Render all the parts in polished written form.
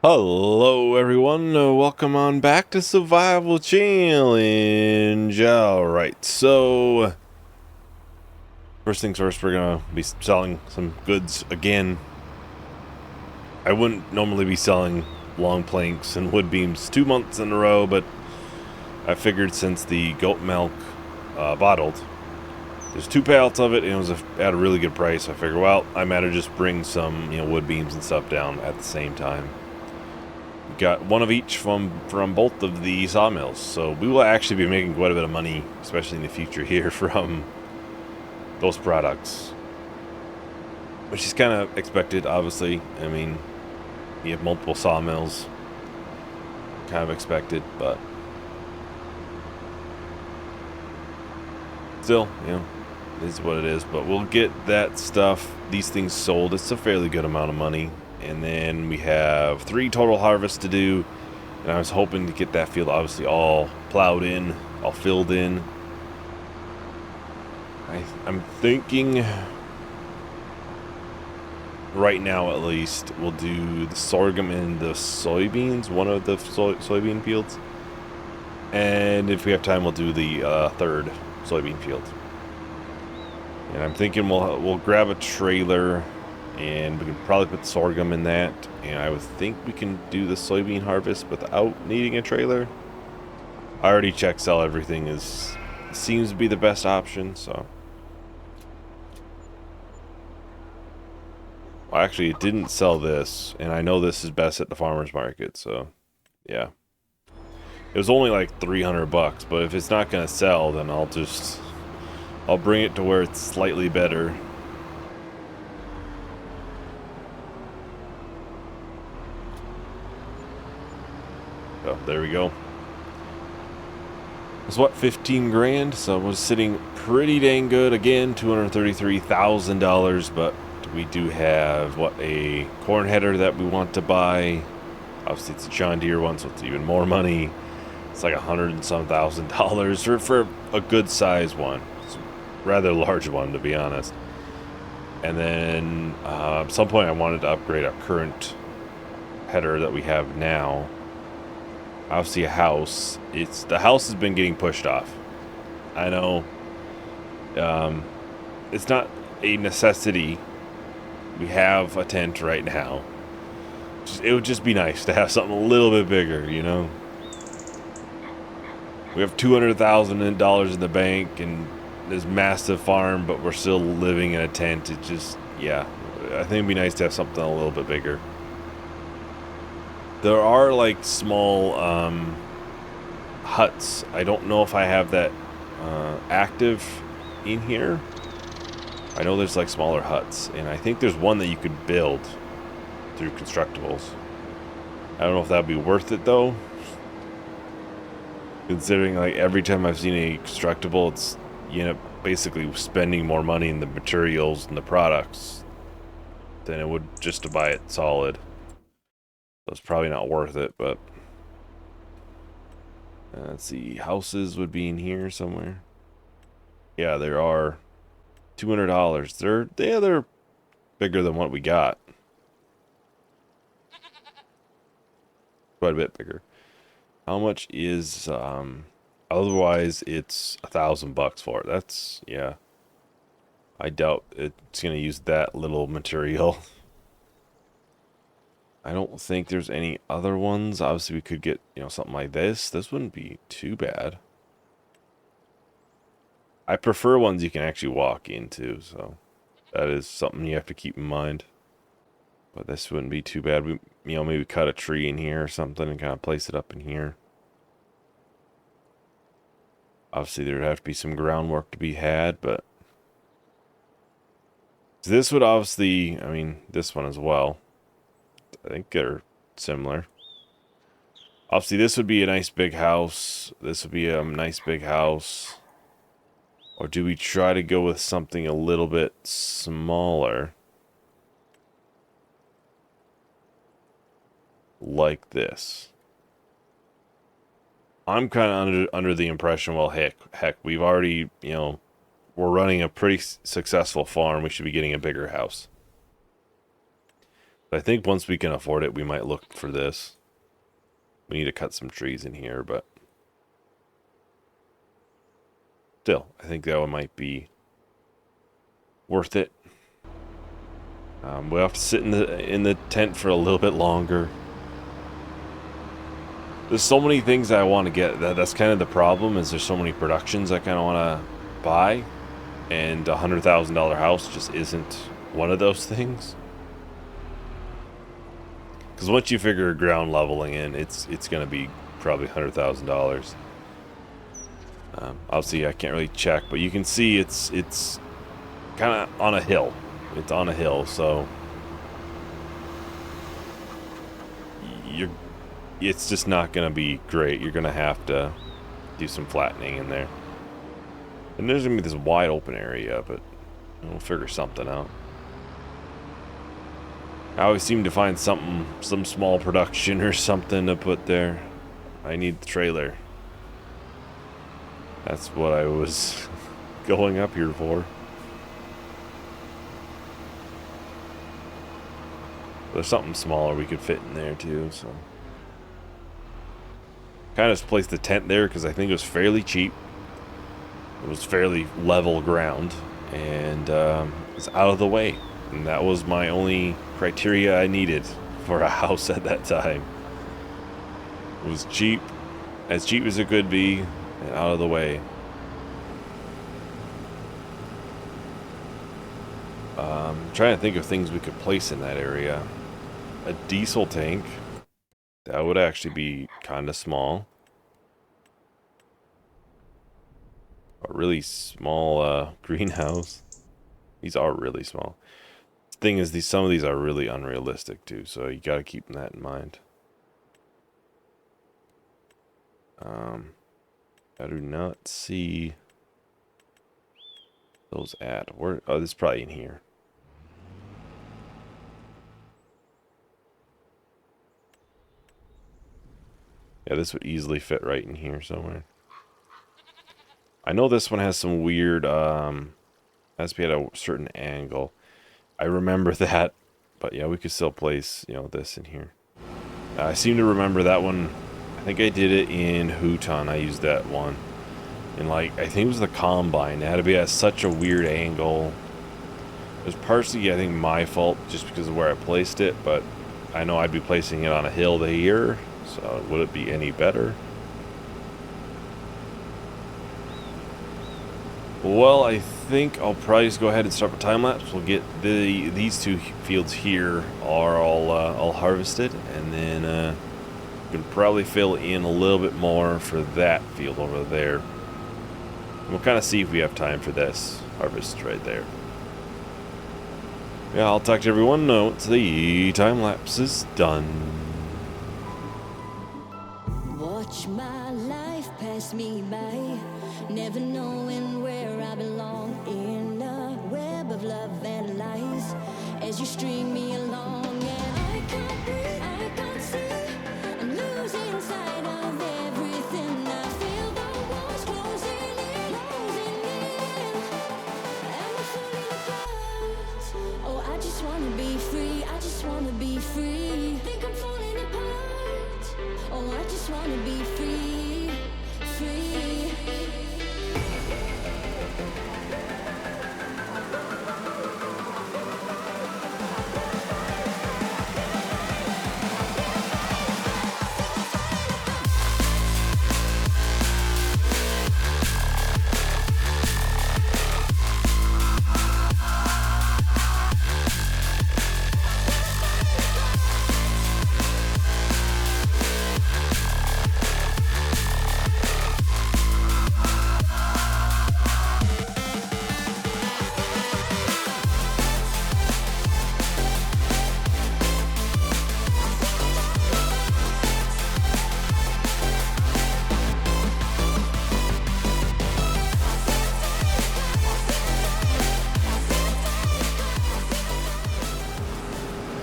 Hello everyone, welcome on back to Survival Challenge. Alright, so first things first, we're gonna be selling some goods again. I wouldn't normally be selling long planks and wood beams 2 months in a row, but I figured since the goat milk bottled, there's 2 pallets of it and it was at a really good price. I figured, well, I might just bring some wood beams and stuff down at the same time. Got one of each from both of the sawmills, so we will actually be making quite a bit of money, especially in the future here, from those products, which is kind of expected. Obviously, I mean, you have multiple sawmills, kind of expected, but still, it is what it is. But we'll get that stuff, these things sold. It's a fairly good amount of money. And then we have 3 total harvests to do, and I was hoping to get that field obviously all plowed in, all filled in. I'm thinking right now at least we'll do the sorghum and the soybeans, one of the soybean fields, and if we have time we'll do the third soybean field. And I'm thinking we'll grab a trailer, and we can probably put sorghum in that, and I would think we can do the soybean harvest without needing a trailer. I already checked sell everything seems to be the best option, so. Well, actually it didn't sell this, and I know this is best at the farmer's market, so yeah. It was only like 300 bucks, but if it's not gonna sell, then I'll bring it to where it's slightly better. So there we go. It's what, 15 grand? So we're sitting pretty dang good. Again, $233,000, but we do have a corn header that we want to buy. Obviously it's a John Deere one, so it's even more money. It's like $100 and some thousand for a good size one. It's a rather large one, to be honest. And then at some point I wanted to upgrade our current header that we have now. Obviously a house. The house has been getting pushed off. I know. It's not a necessity. We have a tent right now. It would just be nice to have something a little bit bigger, We have $200,000 in the bank and this massive farm, but we're still living in a tent. It just, yeah. I think it'd be nice to have something a little bit bigger. There are like small huts. I don't know if I have that active in here. I know there's like smaller huts, and I think there's one that you could build through constructibles. I don't know if that'd be worth it though, considering like every time I've seen a constructible, it's basically spending more money in the materials and the products than it would just to buy it solid. So it's probably not worth it, but let's see, houses would be in here somewhere. Yeah, there are. $200. They're bigger than what we got. Quite a bit bigger. How much is otherwise it's $1,000 for it. That's, yeah. I doubt it's gonna use that little material. I don't think there's any other ones. Obviously we could get, something like this. This wouldn't be too bad. I prefer ones you can actually walk into, so that is something you have to keep in mind. But this wouldn't be too bad. We, maybe cut a tree in here or something and kind of place it up in here. Obviously there'd have to be some groundwork to be had, but this would obviously, I mean, this one as well. I think they're similar. Obviously this would be a nice big house. This would be a nice big house. Or do we try to go with something a little bit smaller? Like this. I'm kind of under the impression, well, heck, we've already, we're running a pretty successful farm. We should be getting a bigger house. I think once we can afford it, we might look for this. We need to cut some trees in here, but still, I think that one might be worth it. We'll have to sit in the tent for a little bit longer. There's so many things I want to get. That's kind of the problem, is there's so many productions I kind of want to buy, and a $100,000 house just isn't one of those things. Because once you figure ground leveling in, it's going to be probably $100,000. Obviously, I can't really check, but you can see it's kind of on a hill. It's on a hill, so it's just not going to be great. You're going to have to do some flattening in there. And there's going to be this wide open area, but we'll figure something out. I always seem to find some small production or something to put there. I need the trailer. That's what I was going up here for. There's something smaller we could fit in there too, so. Kind of just placed the tent there because I think it was fairly cheap. It was fairly level ground, and it's out of the way. And that was my only criteria I needed for a house at that time. It was cheap as it could be, and out of the way. Trying to think of things we could place in that area. A diesel tank. That would actually be kind of small. A really small greenhouse. These are really small. The thing is, some of these are really unrealistic too, so you got to keep that in mind. I do not see those at where. Oh, this is probably in here. Yeah, this would easily fit right in here somewhere. I know this one has some weird, has to be at a certain angle. I remember that, but yeah, we could still place, this in here. I seem to remember that one. I think I did it in Houton. I used that one. And I think it was the Combine. It had to be at such a weird angle. It was partially, I think, my fault just because of where I placed it, but I know I'd be placing it on a hill here. So would it be any better? Well, I think I'll probably just go ahead and start a time lapse. We'll get these two fields here are all harvested, and then we can probably fill in a little bit more for that field over there. We'll kind of see if we have time for this harvest right there. Yeah, I'll talk to everyone once the time lapse is done. Watch my life pass me by, never knowing where I belong in a web of love and lies. As you string me along, and I can't breathe, I can't see, I'm losing sight of everything. I feel the walls closing in, and I'm falling apart. Oh, I just wanna be free, I just wanna be free. Think I'm falling apart. Oh, I just wanna be free, free.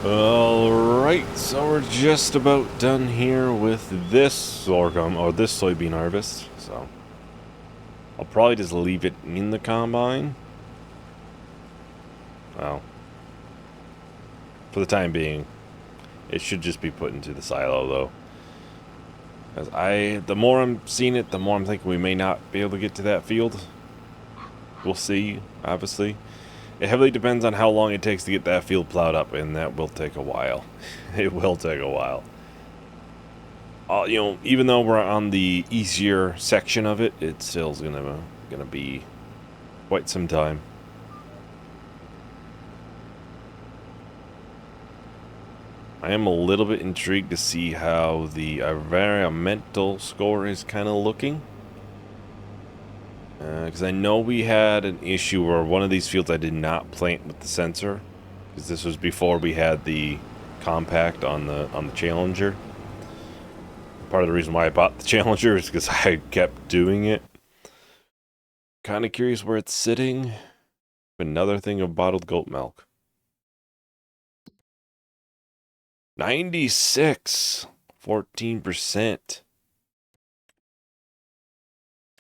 Alright, so we're just about done here with this sorghum, or this soybean harvest, so I'll probably just leave it in the combine. Well, for the time being, It should just be put into the silo, though. As the more I'm seeing it, the more I'm thinking we may not be able to get to that field. We'll see, obviously. It heavily depends on how long it takes to get that field plowed up, and that will take a while. It will take a while. You know, even though we're on the easier section of it, it still's gonna be quite some time. I am a little bit intrigued to see how the environmental score is kind of looking. Because I know we had an issue where one of these fields I did not plant with the sensor. Because this was before we had the compact on the Challenger. Part of the reason why I bought the Challenger is because I kept doing it. Kind of curious where it's sitting. Another thing of bottled goat milk. 96, 14%.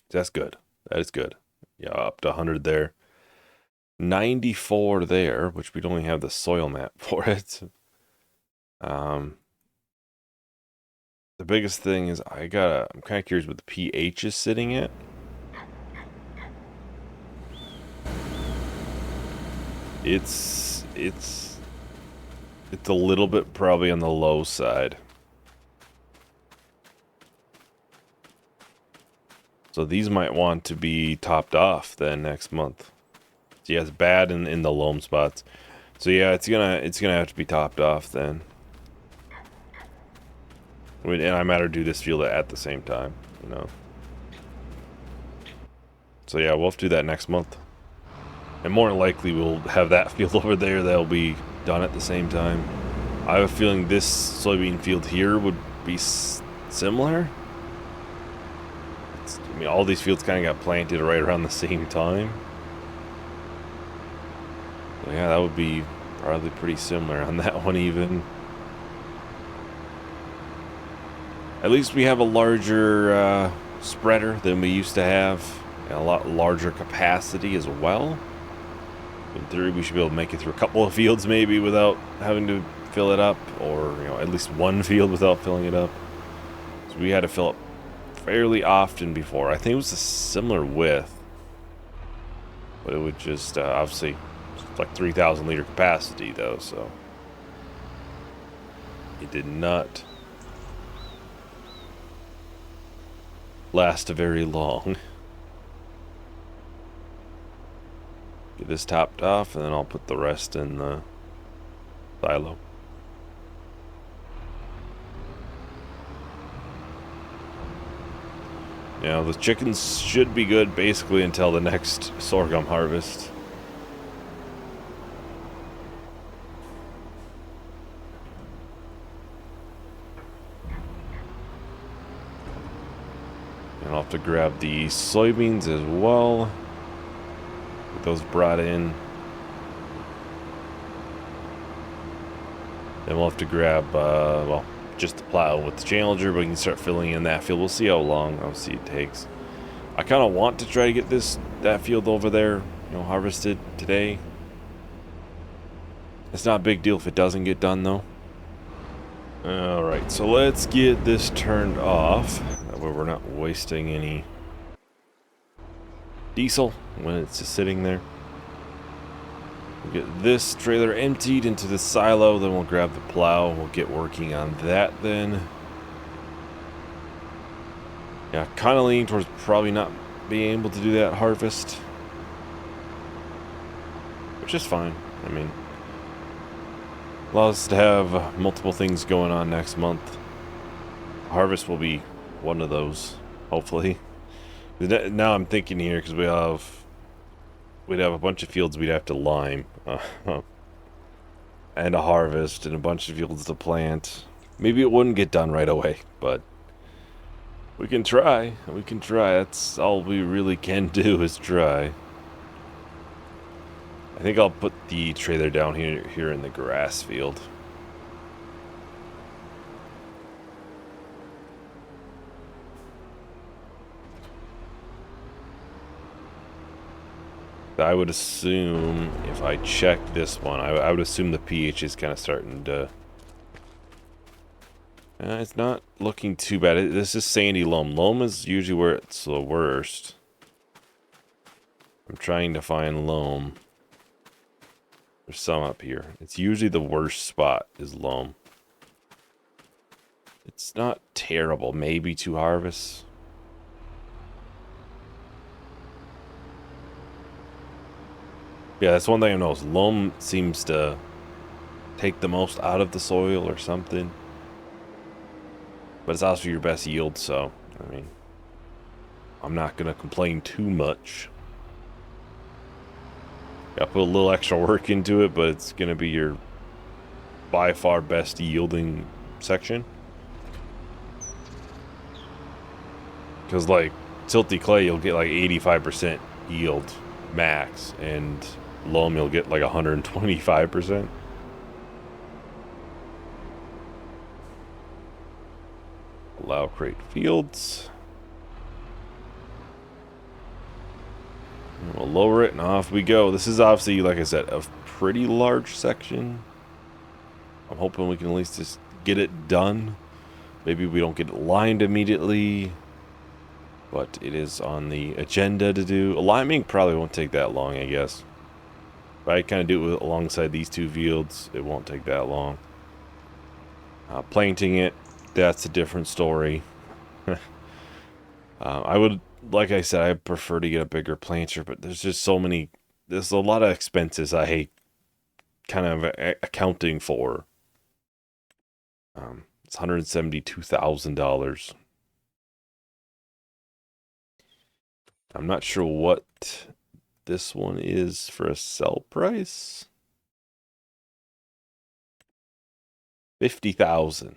That's good. That is good. Yeah, up to 100 there. 94 there, which we don't even have the soil map for it. The biggest thing is I'm kind of curious what the pH is sitting at. It's a little bit probably on the low side. So these might want to be topped off then next month. So yeah, it's bad in the loam spots. So yeah, it's gonna have to be topped off then. And I might do this field at the same time, you know. So yeah, we'll have to do that next month. And more than likely we'll have that field over there that'll be done at the same time. I have a feeling this soybean field here would be similar. I mean, all these fields kind of got planted right around the same time. So yeah, that would be probably pretty similar on that one even. At least we have a larger spreader than we used to have. And a lot larger capacity as well. In theory, we should be able to make it through a couple of fields maybe without having to fill it up. Or, you know, at least one field without filling it up. So we had to fill up fairly often before. I think it was a similar width. But it would just, obviously, it's like 3,000 liter capacity though, so. It did not last very long. Get this topped off, and then I'll put the rest in the silo. Yeah, the chickens should be good basically until the next sorghum harvest. And I'll have to grab the soybeans as well. Get those brought in. Then we'll have to grab, well, just the plow with the Challenger, but we can start filling in that field. We'll see how long, obviously, it takes. I kind of want to try to get that field over there, you know, harvested today. It's not a big deal if it doesn't get done, though. Alright, so let's get this turned off. That way we're not wasting any diesel when it's just sitting there. We'll get this trailer emptied into the silo, then we'll grab the plow. We'll get working on that then. Yeah, kind of leaning towards probably not being able to do that harvest. Which is fine. I mean, allows us to have multiple things going on next month. Harvest will be one of those, hopefully. Now I'm thinking here, because we'd have a bunch of fields we'd have to lime. And a harvest, and a bunch of fields to plant. Maybe it wouldn't get done right away, but we can try. We can try. That's all we really can do is try. I think I'll put the trailer down here in the grass field. I would assume, if I check this one, I would assume the pH is kind of starting to It's not looking too bad. This is sandy loam. Loam is usually where it's the worst. I'm trying to find loam. There's some up here. It's usually the worst spot is loam. It's not terrible. Maybe 2 harvests. Yeah, that's one thing I noticed. Loam seems to take the most out of the soil or something. But it's also your best yield, so, I mean, I'm not going to complain too much. Got to put a little extra work into it, but it's going to be your by far best yielding section. Because, like, silty clay, you'll get like 85% yield max, and loam, you'll get like 125%. Allow crate fields. We'll lower it and off we go. This is obviously, like I said, a pretty large section. I'm hoping we can at least just get it done. Maybe we don't get it lined immediately, but it is on the agenda to do. Liming probably won't take that long, I guess. If I kind of do it alongside these 2 fields, it won't take that long. Planting it, that's a different story. I would, like I said, I prefer to get a bigger planter, but there's just so many, there's a lot of expenses I hate kind of accounting for. It's $172,000. I'm not sure what this one is for a sell price. 50,000.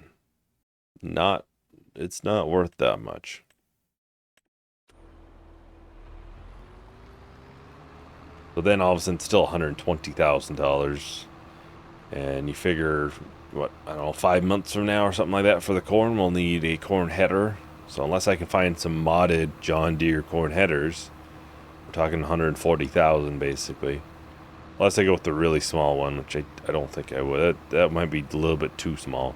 It's not worth that much. So then all of a sudden it's still $120,000. And you figure, what, I don't know, 5 months from now or something like that for the corn, we'll need a corn header. So unless I can find some modded John Deere corn headers, we're talking 140,000 basically. Unless I go with the really small one, which I don't think I would. That might be a little bit too small.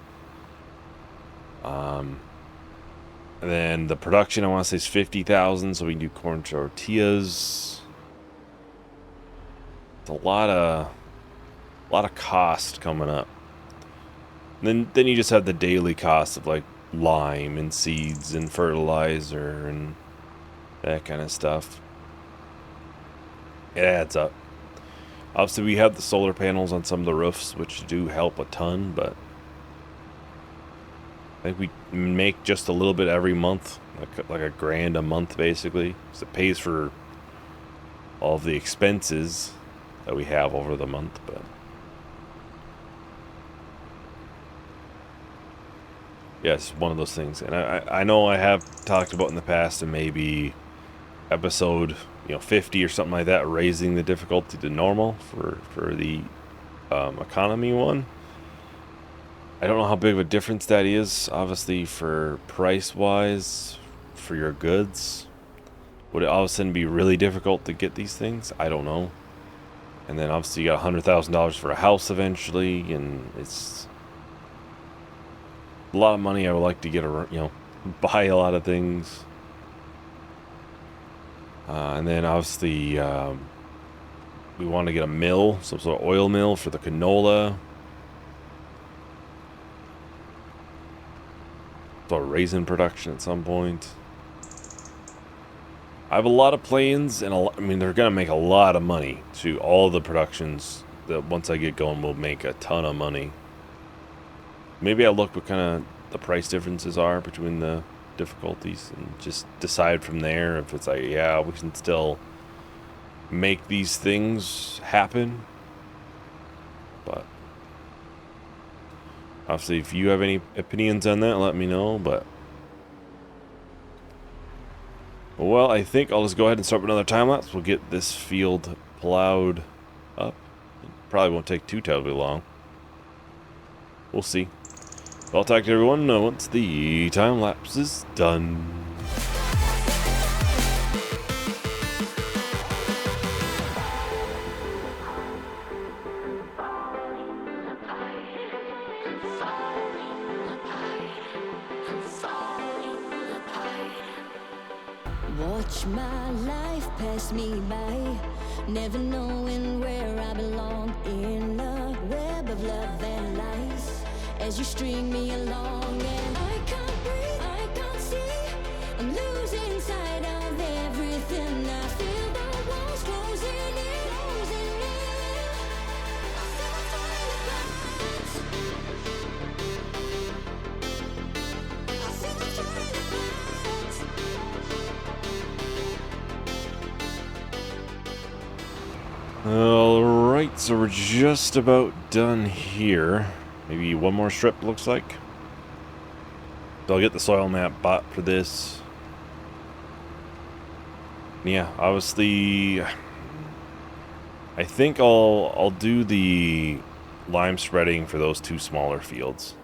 And then the production, I want to say, is 50,000, so we can do corn tortillas. It's a lot of cost coming up. And then you just have the daily cost of like lime and seeds and fertilizer and that kind of stuff. It adds up. Obviously, we have the solar panels on some of the roofs, which do help a ton, but I think we make just a little bit every month, like a grand a month, basically. So it pays for all of the expenses that we have over the month, but yeah, it's one of those things. And I know I have talked about in the past, and maybe episode 50 or something like that, raising the difficulty to normal for the economy one. I don't know how big of a difference that is, obviously, for price wise for your goods. Would it all of a sudden be really difficult to get these things? I don't know. And then obviously you got $100,000 for a house eventually, and it's a lot of money. I would like to get buy a lot of things. And then obviously we want to get a mill, some sort of oil mill for the canola. Sort of raisin production at some point. I have a lot of plans, and I mean, they're going to make a lot of money to all the productions that once I get going will make a ton of money. Maybe I'll look what kind of the price differences are between the difficulties and just decide from there if it's like, yeah, we can still make these things happen. But obviously, if you have any opinions on that, let me know. But well, I think I'll just go ahead and start with another time lapse. We'll get this field plowed up. It probably won't take too terribly long. We'll see. I'll talk to everyone once the time lapse is done. Watch my life pass me by, never knowing where I belong in a web of love and lies. As you string me along, and I can't breathe, I can't see. I'm losing sight of everything. I feel the walls closing in, closing in. Still falling apart. Still falling apart. Alright, so we're just about done here. Maybe one more strip, looks like. So I'll get the soil map bought for this. Yeah, obviously, I think I'll do the lime spreading for those two smaller fields.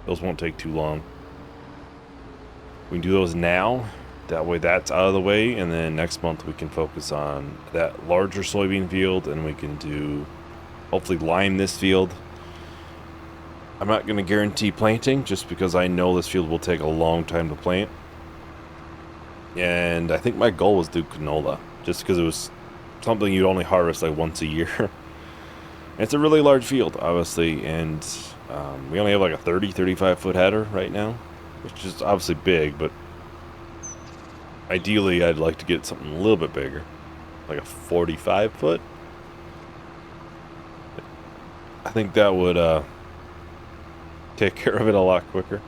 Those won't take too long. We can do those now. That way that's out of the way, and then next month we can focus on that larger soybean field, and we can do, hopefully, lime this field. I'm not going to guarantee planting, just because I know this field will take a long time to plant. And I think my goal was to do canola, just because it was something you'd only harvest like once a year. It's a really large field, obviously, and we only have like a 35 foot header right now, which is obviously big, but ideally I'd like to get something a little bit bigger, like a 45 foot. I think that would take care of it a lot quicker.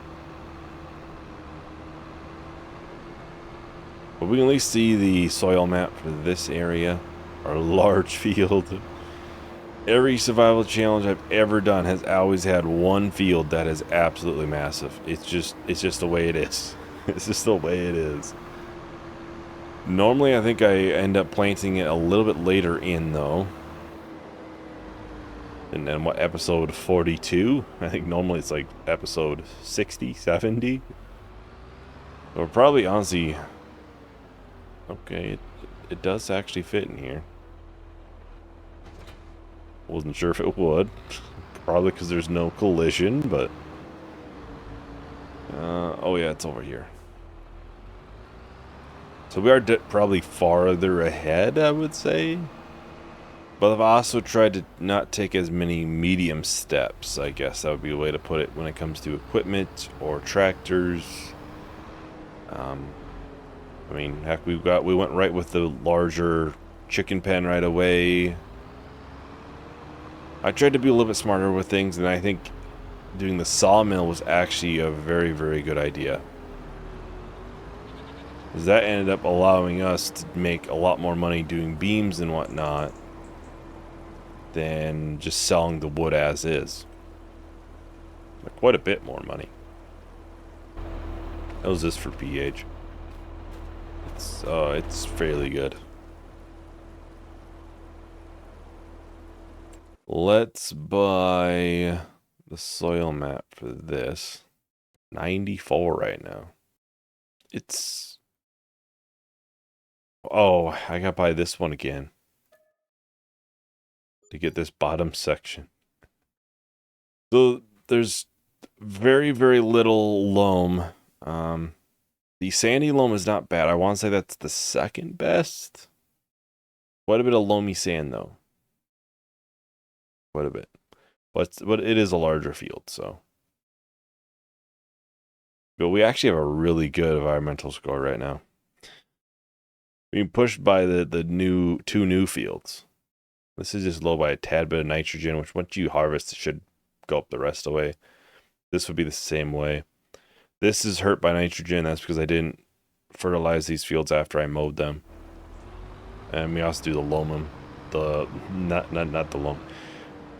But we can at least see the soil map for this area, our large field. Every survival challenge I've ever done has always had one field that is absolutely massive. It's just the way it is. It's just the way it is. Normally I think I end up planting it a little bit later in though. And then what, episode 42? I think normally it's like episode 60, 70. Or probably honestly, okay, it does actually fit in here. Wasn't sure if it would. Probably because there's no collision, but oh yeah, it's over here. So we are probably farther ahead, I would say. But I've also tried to not take as many medium steps, I guess that would be a way to put it, when it comes to equipment or tractors. I mean, heck, we went right with the larger chicken pen right away. I tried to be a little bit smarter with things, and I think doing the sawmill was actually a very, very good idea. Because that ended up allowing us to make a lot more money doing beams and whatnot than just selling the wood as is. Like, quite a bit more money. How's this for pH? It's fairly good. Let's buy the soil map for this. 94 right now. It's... Oh, I gotta buy this one again to get this bottom section. So there's very, very little loam. The sandy loam is not bad. I want to say that's the second best. Quite a bit of loamy sand though. Quite a bit. But it is a larger field, so. But we actually have a really good environmental score right now. Being pushed by the two new fields. This is just low by a tad bit of nitrogen, which once you harvest, it should go up the rest of the way. This would be the same way. This is hurt by nitrogen. That's because I didn't fertilize these fields after I mowed them. And we also do the loam, not the loam.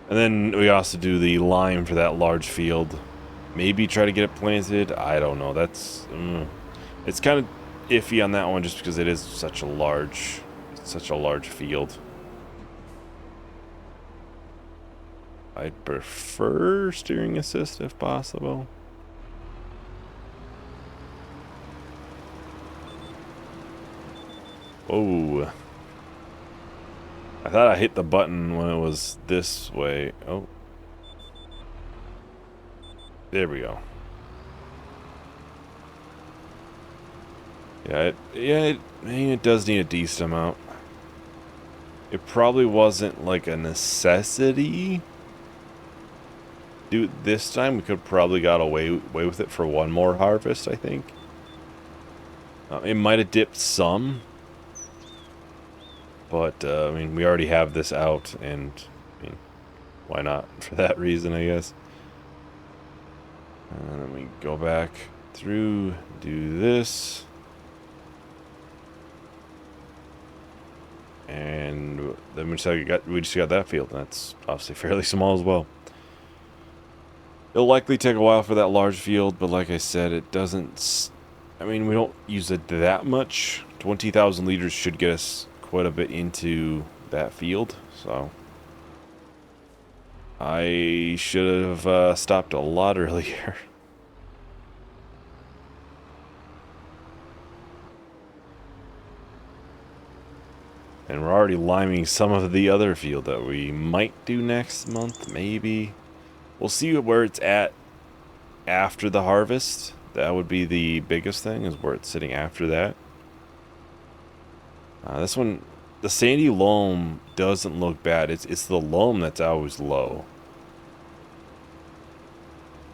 And then we also do the lime for that large field. Maybe try to get it planted. I don't know. That's it's kind of iffy on that one, just because it is such a large field. I'd prefer steering assist if possible. Oh, I thought I hit the button when it was this way. Oh, there we go. I mean, it does need a decent amount. It probably wasn't like a necessity. Dude, this time we could probably got away with it for one more harvest, I think. It might have dipped some, but I mean, we already have this out, and I mean, why not for that reason, I guess. And then we go back through, do this. And then we just got that field, and that's obviously fairly small as well. It'll likely take a while for that large field, but like I said, it doesn't... I mean, we don't use it that much. 20,000 liters should get us quite a bit into that field, so... I should have stopped a lot earlier. And we're already liming some of the other field that we might do next month, maybe. We'll see where it's at after the harvest. That would be the biggest thing, is where it's sitting after that. This one, the sandy loam doesn't look bad. It's the loam that's always low.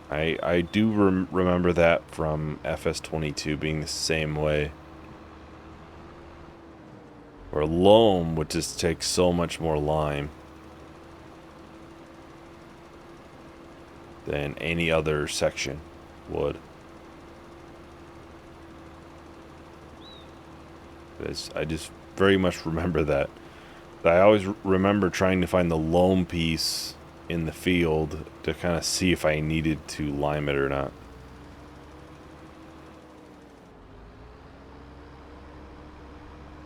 I do remember that from FS22 being the same way. Where loam would just take so much more lime than any other section would. I just very much remember that. I always remember trying to find the loam piece in the field to kind of see if I needed to lime it or not.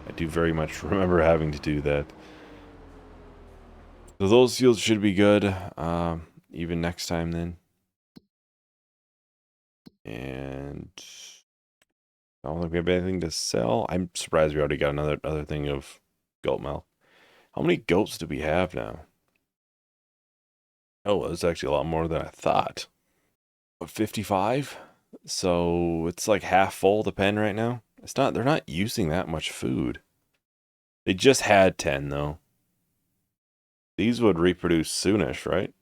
I do very much remember having to do that. So those fields should be good, even next time then. And I don't think we have anything to sell. I'm surprised we already got another thing of goat milk. How many goats do we have now? Oh, that's actually a lot more than I thought. What, 55? So it's like half full, the pen right now. They're not using that much food. They just had 10 though. These would reproduce soonish, right?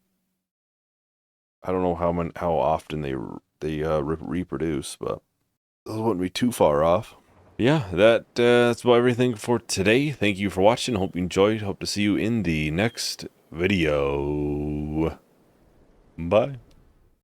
I don't know how often they reproduce, but those wouldn't be too far off. Yeah, that's about everything for today. Thank you for watching. Hope you enjoyed. Hope to see you in the next video. Bye.